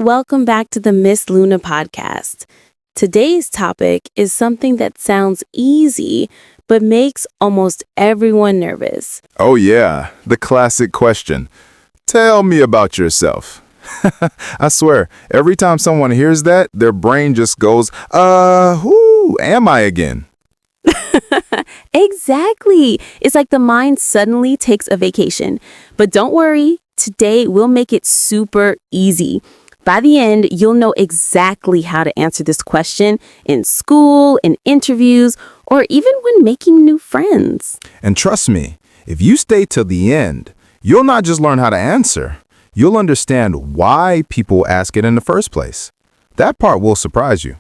Welcome back to the Miss Luna podcast. Today's topic is something that sounds easy, but makes almost everyone nervous. Oh, yeah, the classic question. Tell me about yourself. I swear, every time someone hears that, their brain just goes, who am I again? Exactly. It's like the mind suddenly takes a vacation. But don't worry, today we'll make it super easy. By the end, you'll know exactly how to answer this question in school, in interviews, or even when making new friends. And trust me, if you stay till the end, you'll not just learn how to answer, you'll understand why people ask it in the first place. That part will surprise you.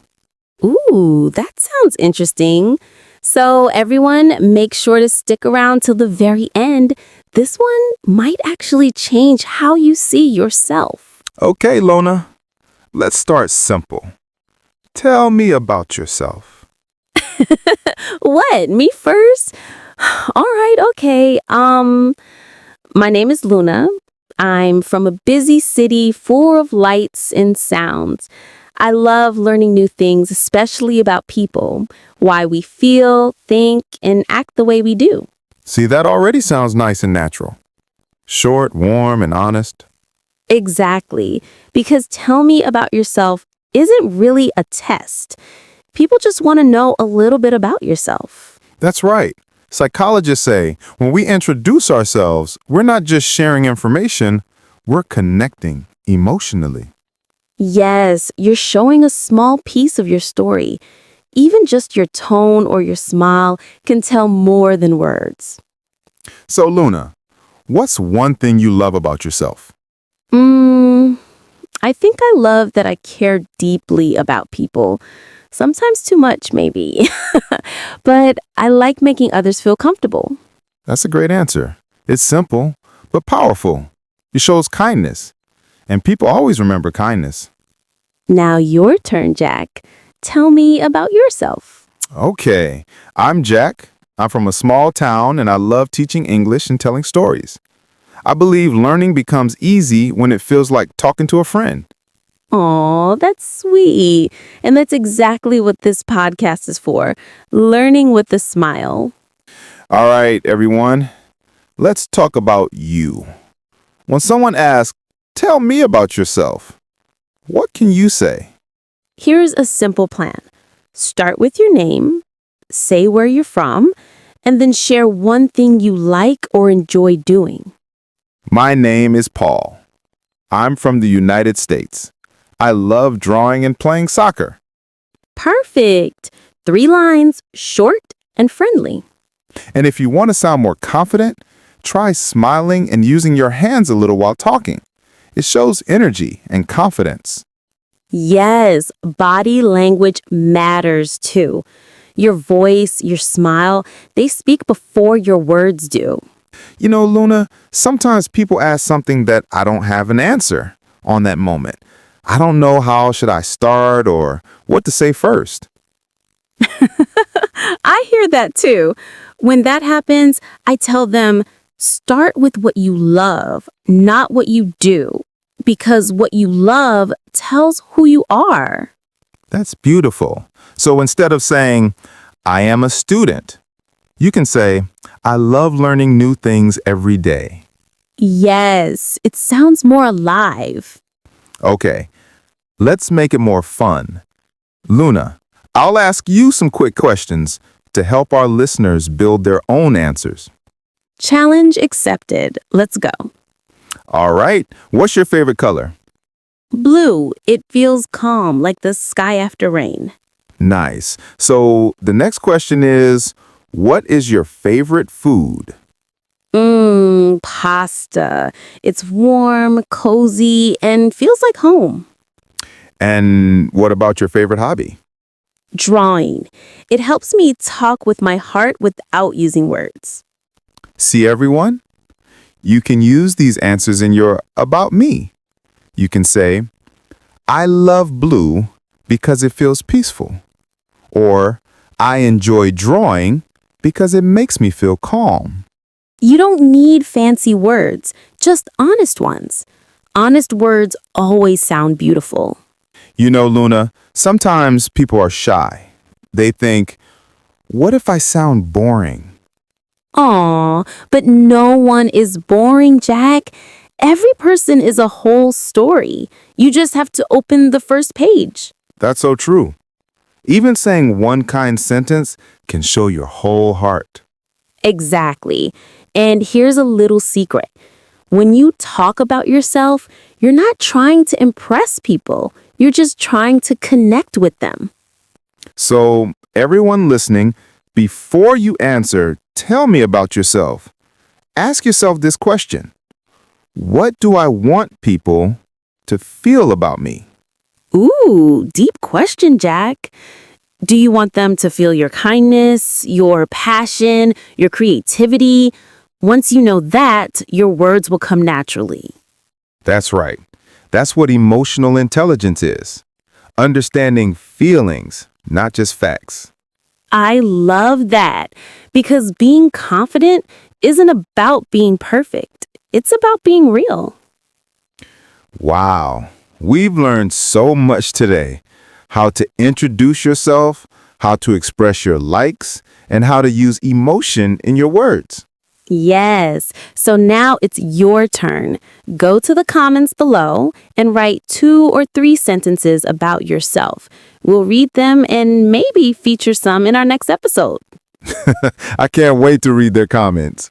Ooh, that sounds interesting. So everyone, make sure to stick around till the very end. This one might actually change how you see yourself. Okay, Lona, let's start simple. Tell me about yourself. What? Me first? All right, okay. My name is Luna. I'm from a busy city full of lights and sounds. I love learning new things, especially about people, why we feel, think, and act the way we do. See, that already sounds nice and natural. Short, warm, and honest. Exactly. Because tell me about yourself isn't really a test. People just want to know a little bit about yourself. That's right. Psychologists say when we introduce ourselves, we're not just sharing information, we're connecting emotionally. Yes, you're showing a small piece of your story. Even just your tone or your smile can tell more than words. So, Luna, what's one thing you love about yourself? I think I love that I care deeply about people. Sometimes too much, maybe. But I like making others feel comfortable. That's a great answer. It's simple, but powerful. It shows kindness. And people always remember kindness. Now your turn, Jack. Tell me about yourself. Okay, I'm Jack. I'm from a small town and I love teaching English and telling stories. I believe learning becomes easy when it feels like talking to a friend. Aw, that's sweet. And that's exactly what this podcast is for. Learning with a smile. All right, everyone, let's talk about you. When someone asks, tell me about yourself, what can you say? Here's a simple plan. Start with your name, say where you're from, and then share one thing you like or enjoy doing. My name is Paul. I'm from the United States. I love drawing and playing soccer. Perfect. 3 lines, short and friendly. And if you want to sound more confident, try smiling and using your hands a little while talking. It shows energy and confidence. Yes, body language matters too. Your voice, your smile, they speak before your words do. You know, Luna, sometimes people ask something that I don't have an answer on that moment. I don't know how should I start or what to say first. I hear that too. When that happens, I tell them, start with what you love, not what you do, because what you love tells who you are. That's beautiful. So instead of saying, I am a student, you can say, I love learning new things every day. Yes, it sounds more alive. Okay, let's make it more fun. Luna, I'll ask you some quick questions to help our listeners build their own answers. Challenge accepted. Let's go. All right, what's your favorite color? Blue. It feels calm, like the sky after rain. Nice. So the next question is, what is your favorite food? Pasta. It's warm, cozy, and feels like home. And what about your favorite hobby? Drawing. It helps me talk with my heart without using words. See, everyone? You can use these answers in your About Me. You can say, I love blue because it feels peaceful. Or, I enjoy drawing because it makes me feel calm. You don't need fancy words, just honest ones. Honest words always sound beautiful. You know, Luna, sometimes people are shy. They think, what if I sound boring? Aw, but no one is boring, Jack. Every person is a whole story. You just have to open the first page. That's so true. Even saying one kind sentence can show your whole heart. Exactly. And here's a little secret. When you talk about yourself, you're not trying to impress people. You're just trying to connect with them. So, everyone listening, before you answer, tell me about yourself. Ask yourself this question. What do I want people to feel about me? Ooh, deep question, Jack. Do you want them to feel your kindness, your passion, your creativity? Once you know that, your words will come naturally. That's right. That's what emotional intelligence is. Understanding feelings, not just facts. I love that because being confident isn't about being perfect. It's about being real. Wow. We've learned so much today. How to introduce yourself, how to express your likes, and how to use emotion in your words. Yes. So now it's your turn. Go to the comments below and write 2 or 3 sentences about yourself. We'll read them and maybe feature some in our next episode. I can't wait to read their comments.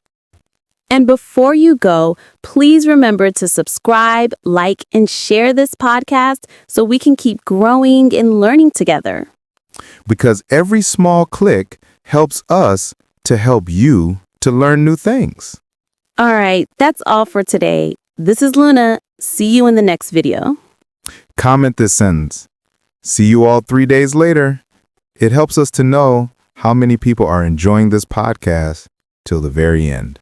And before you go, please remember to subscribe, like, and share this podcast so we can keep growing and learning together. Because every small click helps us to help you to learn new things. All right, that's all for today. This is Luna. See you in the next video. Comment this sentence. See you all 3 days later. It helps us to know how many people are enjoying this podcast till the very end.